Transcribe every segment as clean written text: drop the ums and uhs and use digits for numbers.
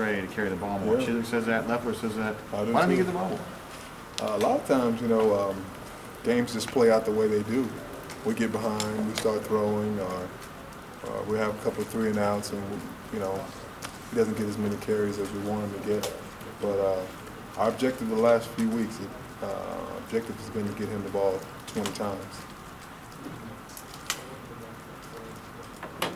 Trey to carry the ball more. Yeah. Chiswick says that. Leffler says that. I do Why don't he too. get the ball more? A lot of times, games just play out the way they do. We get behind, we start throwing, or we have a couple of 3 and outs, and he doesn't get as many carries as we want him to get. But our objective the last few weeks, objective has been to get him the ball 20 times.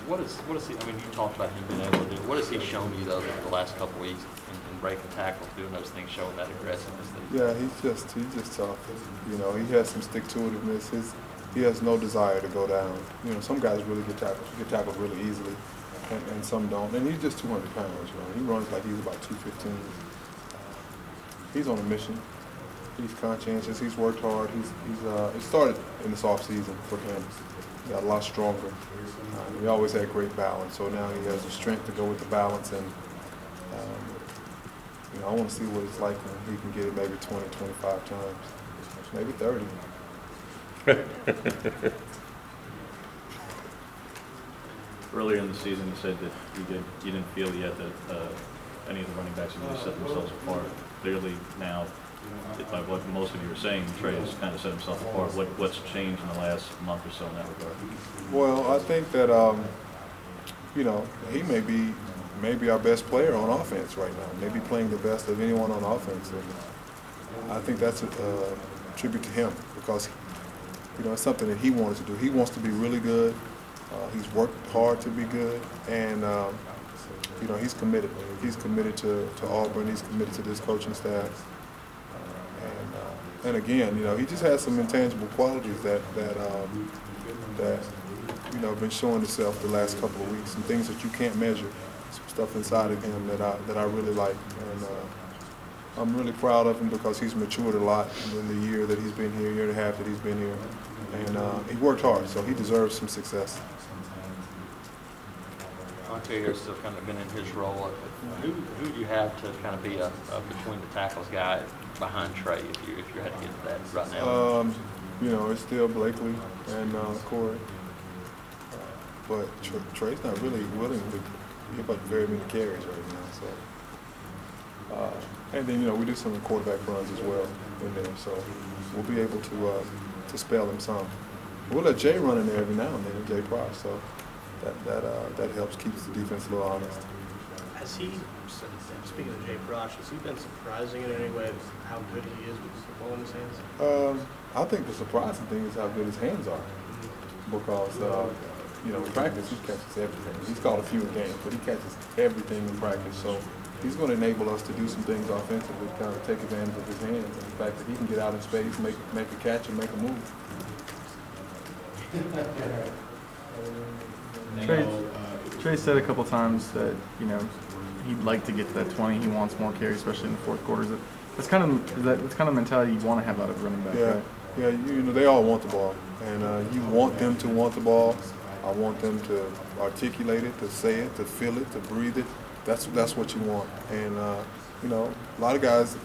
What is he? I mean, you talked about him being able to do. What has he shown you though the last couple of weeks in breaking tackles, doing those things, showing that aggressiveness? Yeah, he's just tough. He has some stick-to-itiveness. He has no desire to go down. Some guys really get tackled really easily, and some don't. And he's just 200 pounds. He runs like he's about 215. He's on a mission. He's conscientious. He's worked hard. It started in this off season for him. He got a lot stronger. He always had great balance, so now he has the strength to go with the balance. And I want to see what it's like when he can get it maybe 20, 25 times, maybe 30. Earlier in the season, you said that you didn't feel yet that any of the running backs had really set themselves apart. Clearly now, by what most of you are saying, Trey has kind of set himself apart. What's changed in the last month or so in that regard? Well, I think that he may be our best player on offense right now. Maybe playing the best of anyone on offense. And I think that's a tribute to him because it's something that he wanted to do. He wants to be really good. He's worked hard to be good, and he's committed. He's committed to Auburn. He's committed to this coaching staff. And again, he just has some intangible qualities that have been showing itself the last couple of weeks. Some things that you can't measure. Some stuff inside of him that I really like. And I'm really proud of him because he's matured a lot in the year that he's been here, year and a half that he's been here. And he worked hard, so he deserves some success. Monte's still kind of been in his role. Who do you have to kind of be a between the tackles guy behind Trey if you had to get to that right now? It's still Blakely and Corey. But Trey's not really willing to give up very many carries right now. So, and then we do some quarterback runs as well in there, so we'll be able to spell him some. We'll let Jay run in there every now and then, Jay Price. So that helps keeps the defense a little honest. Has he, speaking of Jay Brosh, has he been surprising in any way how good he is with the ball in his hands? I think the surprising thing is how good his hands are, because in practice he catches everything. He's caught a few in games, but he catches everything in practice. So he's going to enable us to do some things offensively, kind of take advantage of his hands and the fact that he can get out in space, make a catch, and make a move. Trey said a couple times that he'd like to get to that 20. He wants more carries, especially in the fourth quarters. That's kind of the mentality you want to have out of running back. Yeah, right? yeah. They all want the ball, and you want them to want the ball. I want them to articulate it, to say it, to feel it, to breathe it. That's what you want. And a lot of guys,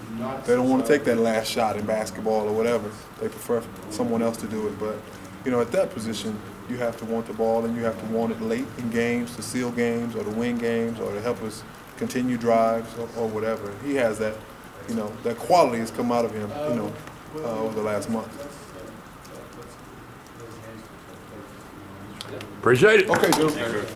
they don't want to take that last shot in basketball or whatever. They prefer someone else to do it. But at that position, you have to want the ball, and you have to want it late in games to seal games or to win games or to help us continue drives or whatever. He has that, that quality has come out of him, over the last month. Appreciate it. Okay, Joe.